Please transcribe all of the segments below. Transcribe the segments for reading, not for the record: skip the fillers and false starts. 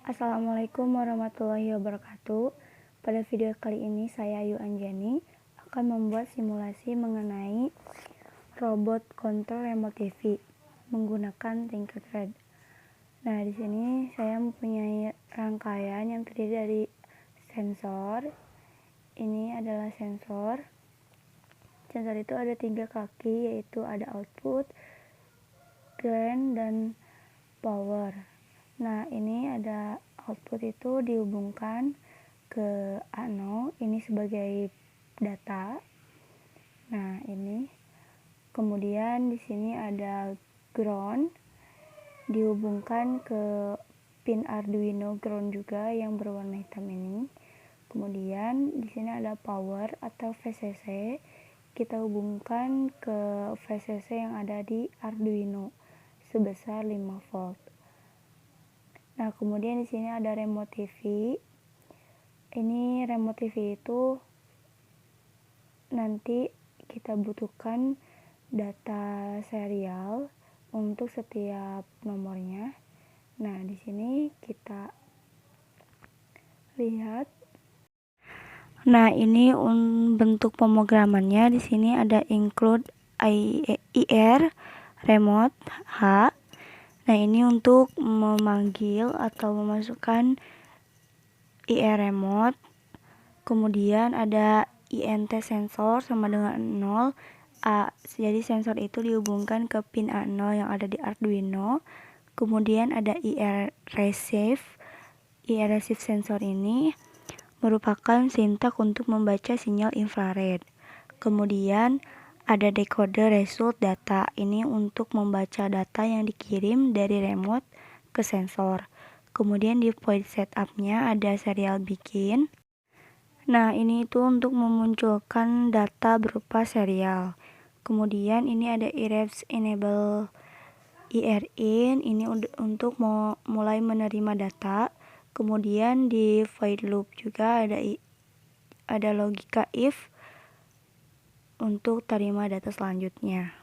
Assalamualaikum warahmatullahi wabarakatuh. Pada video kali ini saya Ayu Anjani akan membuat simulasi mengenai robot kontrol remote TV menggunakan Tinkercad. Nah, di sini saya mempunyai rangkaian yang terdiri dari sensor. Ini adalah sensor. Sensor itu ada 3 kaki, yaitu ada output, ground, dan power. Nah, ini ada output itu dihubungkan ke ANO, ini sebagai data. Nah, ini kemudian di sini ada ground dihubungkan ke pin Arduino ground juga yang berwarna hitam ini. Kemudian di sini ada power atau VCC, kita hubungkan ke VCC yang ada di Arduino sebesar 5 volt. Nah, kemudian di sini ada remote TV. Ini remote TV itu nanti kita butuhkan data serial untuk setiap nomornya. Nah, di sini kita lihat. Nah, ini bentuk pemrogramannya. Di sini ada include IR remote H. Nah, ini untuk memanggil atau memasukkan IR remote. Kemudian ada INT sensor sama dengan 0 A. Jadi sensor itu dihubungkan ke pin A0 yang ada di Arduino. Kemudian ada IR receive. IR receive sensor ini merupakan sintak untuk membaca sinyal infrared. Kemudian ada decoder result data, ini untuk membaca data yang dikirim dari remote ke sensor. Kemudian di point setupnya ada serial begin. Nah, ini itu untuk memunculkan data berupa serial. Kemudian ini ada irefs enable IR in, ini untuk mulai menerima data. Kemudian di void loop juga ada logika if untuk terima data selanjutnya.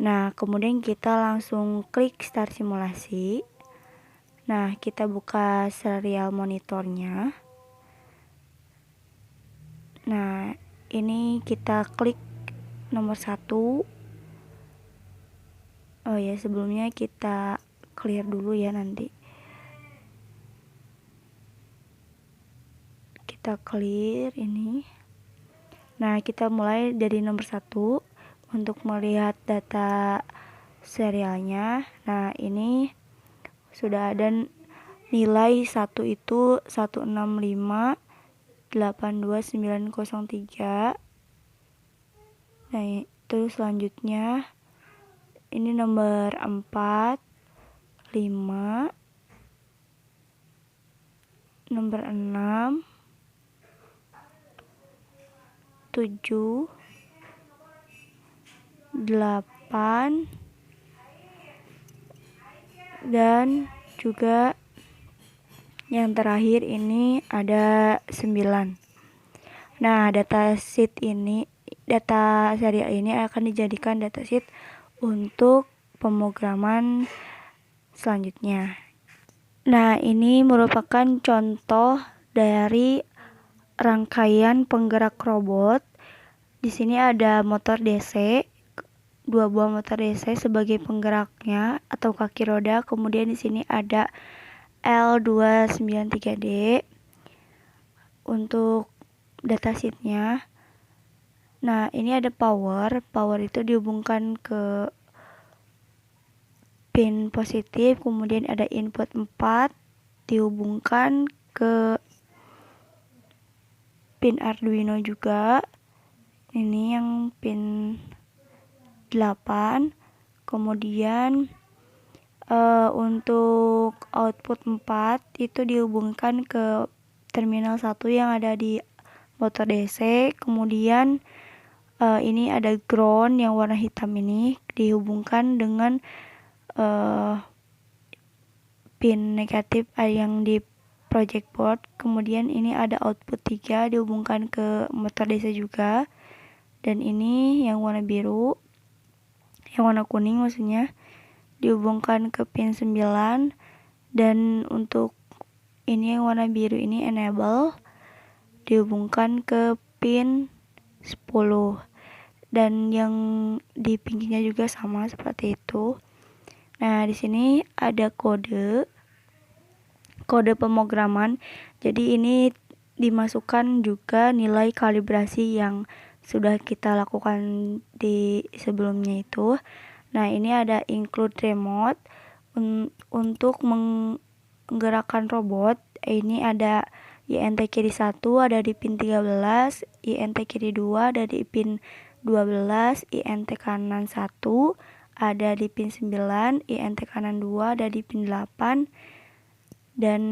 Nah, kemudian kita langsung klik start simulasi. Nah, kita buka serial monitornya. Nah, ini kita klik nomor 1. Oh ya, sebelumnya kita clear dulu ya nanti. Kita clear ini. Nah, kita mulai dari nomor 1 untuk melihat data serialnya. Nah, ini sudah ada nilai 1 itu 165.82903. Nah, itu selanjutnya ini nomor 4, 5, nomor 6, 7, 8, dan juga yang terakhir ini ada 9. Nah, data serial ini akan dijadikan datasheet untuk pemrograman selanjutnya. Nah, ini merupakan contoh dari rangkaian penggerak robot. Di sini ada motor DC, 2 buah motor DC sebagai penggeraknya atau kaki roda. Kemudian di sini ada L293D untuk datasheetnya. Nah, ini ada power. Power itu dihubungkan ke pin positif. Kemudian ada input 4 dihubungkan ke pin Arduino juga. Ini yang pin 8. Kemudian untuk output 4 itu dihubungkan ke terminal 1 yang ada di motor DC. Kemudian ini ada ground yang warna hitam ini dihubungkan dengan pin negatif yang di project board. Kemudian ini ada output 3 dihubungkan ke motor DC juga. Dan ini yang warna biru, yang warna kuning maksudnya, dihubungkan ke pin 9. Dan untuk Ini yang warna biru ini enable, dihubungkan ke pin 10. Dan yang di pinggirnya juga sama seperti itu. Nah, di sini ada kode pemrograman. Jadi ini dimasukkan juga nilai kalibrasi yang sudah kita lakukan di sebelumnya itu. Nah, ini ada include remote untuk menggerakkan robot. Ini ada INT kiri 1 ada di pin 13, INT kiri 2 ada di pin 12, INT kanan 1 ada di pin 9, INT kanan 2 ada di pin 8, dan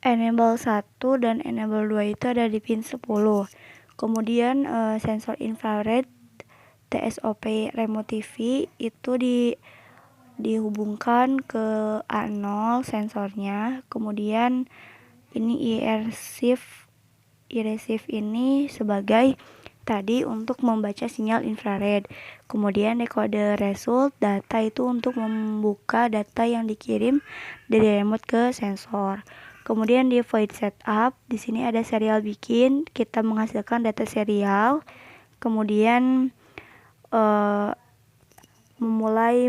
enable 1 dan enable 2 itu ada di pin 10. Kemudian sensor infrared TSOP remote TV itu dihubungkan ke A0 sensornya. Kemudian ini iReceive ini sebagai tadi untuk membaca sinyal infrared. Kemudian decoder result data itu untuk membuka data yang dikirim dari remote ke sensor. Kemudian di void setup, di sini ada serial bikin, kita menghasilkan data serial. Kemudian memulai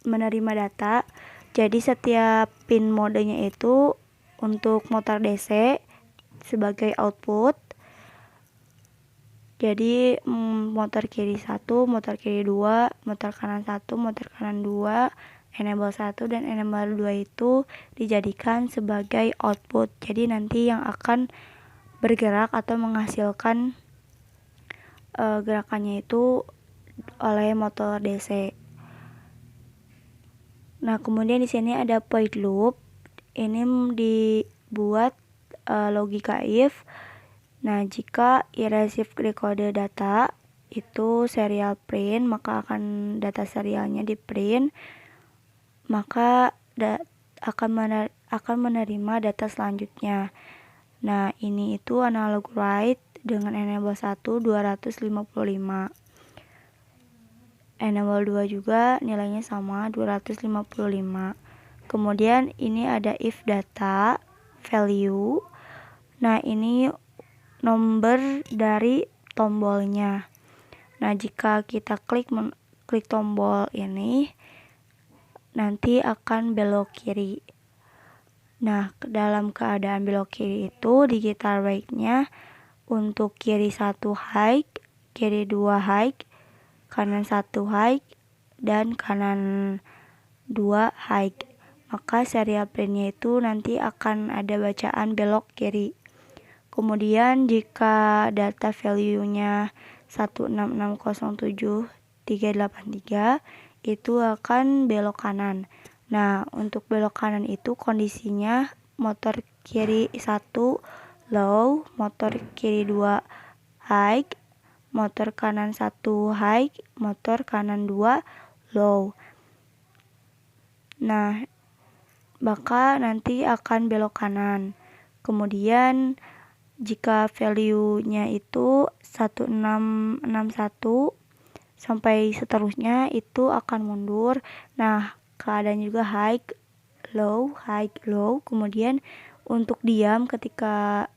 menerima data. Jadi setiap pin modenya itu untuk motor DC sebagai output. Jadi motor kiri 1, motor kiri 2, motor kanan 1, motor kanan 2, enable 1 dan enable 2 itu dijadikan sebagai output. Jadi nanti yang akan bergerak atau menghasilkan gerakannya itu oleh motor DC. Nah, kemudian di sini ada void loop. Ini dibuat logika if. Nah, jika iReceive decoder data itu serial print, maka akan data serialnya di print, maka akan menerima data selanjutnya. Nah, ini itu analog write dengan enable 1 255. Enable 2 juga nilainya sama 255. Kemudian ini ada if data value. Nah, ini nomor dari tombolnya. Nah, jika kita klik tombol ini, nanti akan belok kiri. Nah, dalam keadaan belok kiri itu digital weight-nya untuk kiri 1 high, kiri 2 high, kanan 1 high, dan kanan 2 high. Maka serial print-nya itu nanti akan ada bacaan belok kiri. Kemudian jika data value-nya 16607.383 itu akan belok kanan. Nah, untuk belok kanan itu kondisinya motor kiri 1 low, motor kiri 2 high, motor kanan 1 high, motor kanan 2 low. Nah, maka nanti akan belok kanan. Kemudian jika value-nya itu 1661 sampai seterusnya itu akan mundur. Nah, keadaan juga high, low, high, low. Kemudian untuk diam ketika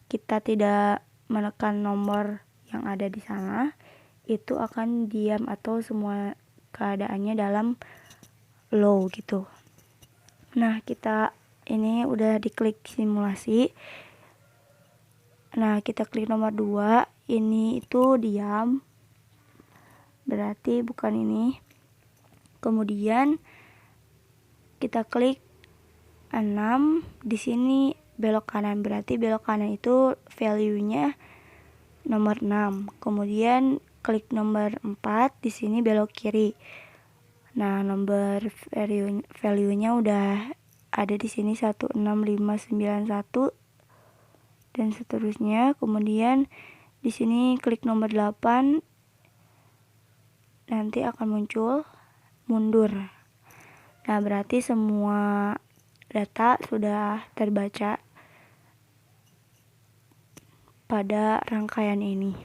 kita tidak menekan nomor yang ada di sana, itu akan diam atau semua keadaannya dalam low gitu. Nah, kita ini udah diklik simulasi. Nah, kita klik nomor 2, ini itu diam, berarti bukan ini. Kemudian kita klik 6, di sini belok kanan, berarti belok kanan itu value-nya nomor 6. Kemudian klik nomor 4, di sini belok kiri. Nah, nomor value-nya udah ada di sini 16591 dan seterusnya. Kemudian di sini klik nomor 8, nanti akan muncul mundur. Nah, berarti semua data sudah terbaca pada rangkaian ini.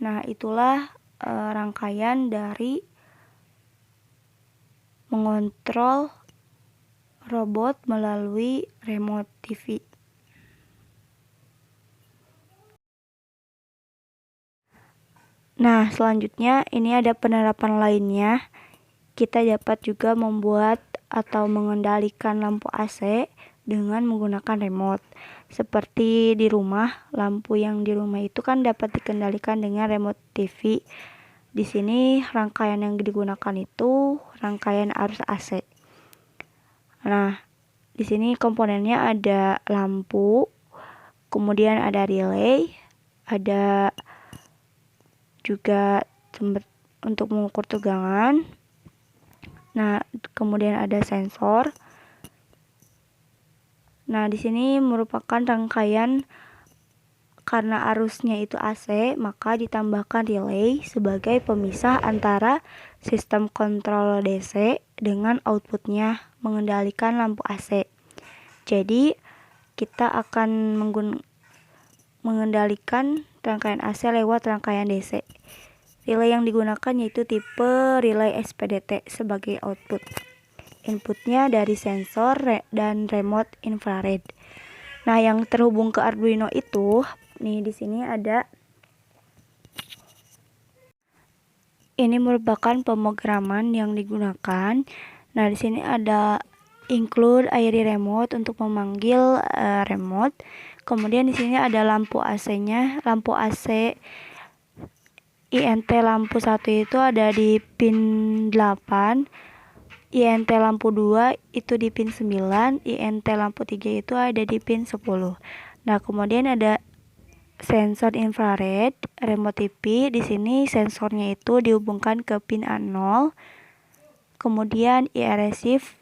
Nah, itulah rangkaian dari mengontrol robot melalui remote TV. Nah, selanjutnya ini ada penerapan lainnya. Kita dapat juga membuat atau mengendalikan lampu AC dengan menggunakan remote. Seperti di rumah, lampu yang di rumah itu kan dapat dikendalikan dengan remote TV. Di sini rangkaian yang digunakan itu rangkaian arus AC. Nah, di sini komponennya ada lampu, kemudian ada relay, ada juga untuk mengukur tegangan. Nah, kemudian ada sensor. Nah, di sini merupakan rangkaian karena arusnya itu AC, maka ditambahkan relay sebagai pemisah antara sistem kontrol DC dengan outputnya mengendalikan lampu AC. Jadi, kita akan mengendalikan rangkaian AC lewat rangkaian DC. Relay yang digunakan yaitu tipe relay SPDT sebagai output. Inputnya dari sensor dan remote infrared. Nah, yang terhubung ke Arduino itu, nih di sini ada. Ini merupakan pemrograman yang digunakan. Nah, di sini ada include AIRI remote untuk memanggil remote. Kemudian di sini ada lampu AC-nya. Lampu AC INT lampu 1 itu ada di pin 8. INT lampu 2 itu di pin 9, INT lampu 3 itu ada di pin 10. Nah, kemudian ada sensor infrared, remote TV. Di sini sensornya itu dihubungkan ke pin A0. Kemudian IR receive.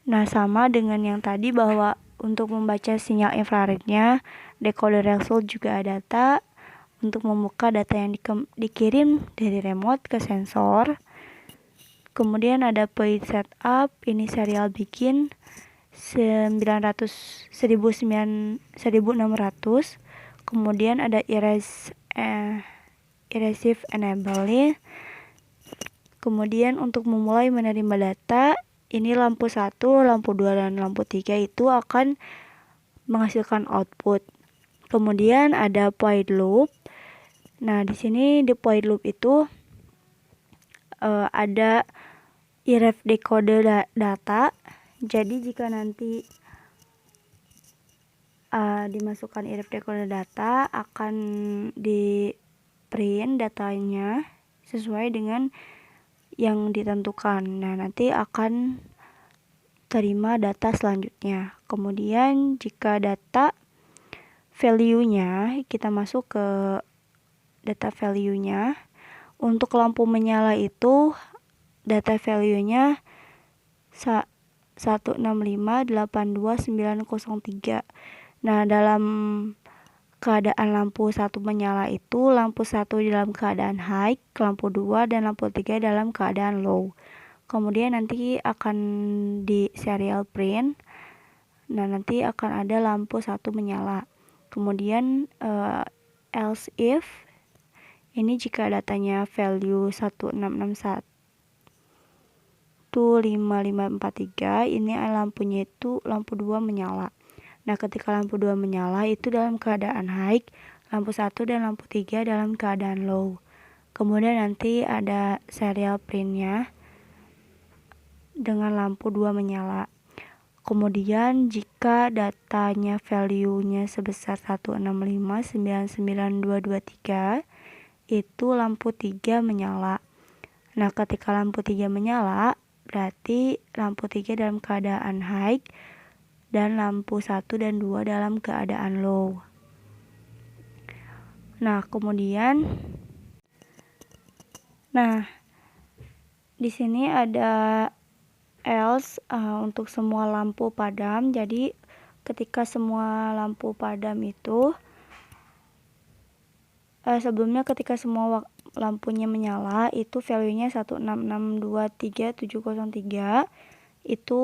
Nah, sama dengan yang tadi bahwa untuk membaca sinyal infrarednya, decoder result juga ada data untuk membuka data yang dikirim dari remote ke sensor. Kemudian ada point setup, ini serial bikin 1600. Kemudian ada erasive enable. Kemudian untuk memulai menerima data, ini lampu 1, lampu 2 dan lampu 3 itu akan menghasilkan output. Kemudian ada void loop. Nah, di sini di void loop itu ada iref decoder data. Jadi jika nanti dimasukkan iref decoder data, akan di print datanya sesuai dengan yang ditentukan. Nah, nanti akan terima data selanjutnya. Kemudian jika data value-nya, kita masuk ke data value-nya. Untuk lampu menyala itu data value-nya 165829903. Nah, dalam keadaan lampu 1 menyala itu lampu 1 dalam keadaan high, lampu 2 dan lampu 3 dalam keadaan low. Kemudian nanti akan di serial print. Nah, nanti akan ada lampu 1 menyala. Kemudian else if, ini jika datanya value 16615543, ini lampunya itu lampu 2 menyala. Nah, ketika lampu 2 menyala itu dalam keadaan high, lampu 1 dan lampu 3 dalam keadaan low. Kemudian nanti ada serial printnya dengan lampu 2 menyala. Kemudian jika datanya value-nya sebesar 165992223, itu lampu 3 menyala. Nah, ketika lampu 3 menyala, berarti lampu 3 dalam keadaan high dan lampu 1 dan 2 dalam keadaan low. Nah, kemudian di sini ada else untuk semua lampu padam. Jadi ketika semua lampu padam itu sebelumnya ketika semua lampunya menyala itu value-nya 166233703, itu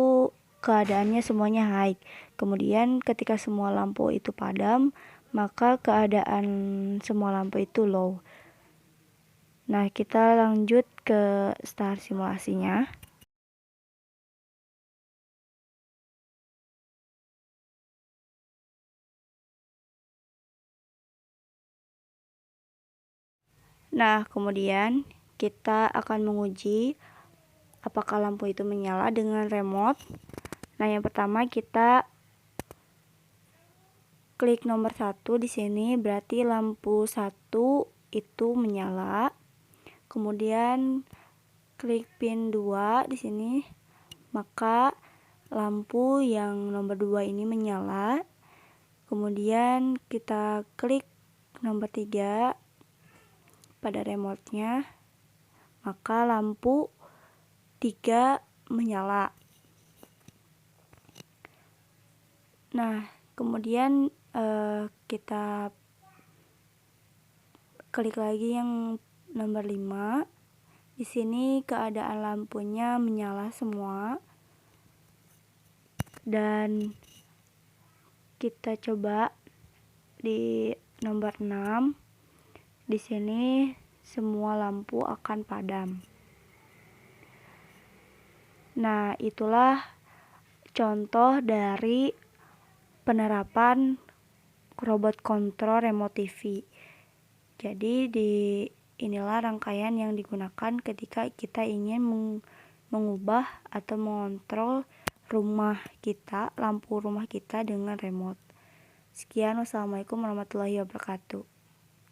keadaannya semuanya high. Kemudian ketika semua lampu itu padam, maka keadaan semua lampu itu low. Nah, kita lanjut ke start simulasinya. Nah, kemudian kita akan menguji apakah lampu itu menyala dengan remote. Nah, yang pertama kita klik nomor 1 di sini, berarti lampu 1 itu menyala. Kemudian klik pin 2 di sini, maka lampu yang nomor 2 ini menyala. Kemudian kita klik nomor 3 pada remote-nya, maka lampu 3 menyala. Nah, kemudian kita klik lagi yang nomor 5. Di sini keadaan lampunya menyala semua. Dan kita coba di nomor 6. Di sini semua lampu akan padam. Nah, itulah contoh dari penerapan robot kontrol remote TV. Jadi inilah rangkaian yang digunakan ketika kita ingin mengubah atau mengontrol rumah kita, lampu rumah kita dengan remote. Sekian, wassalamualaikum warahmatullahi wabarakatuh.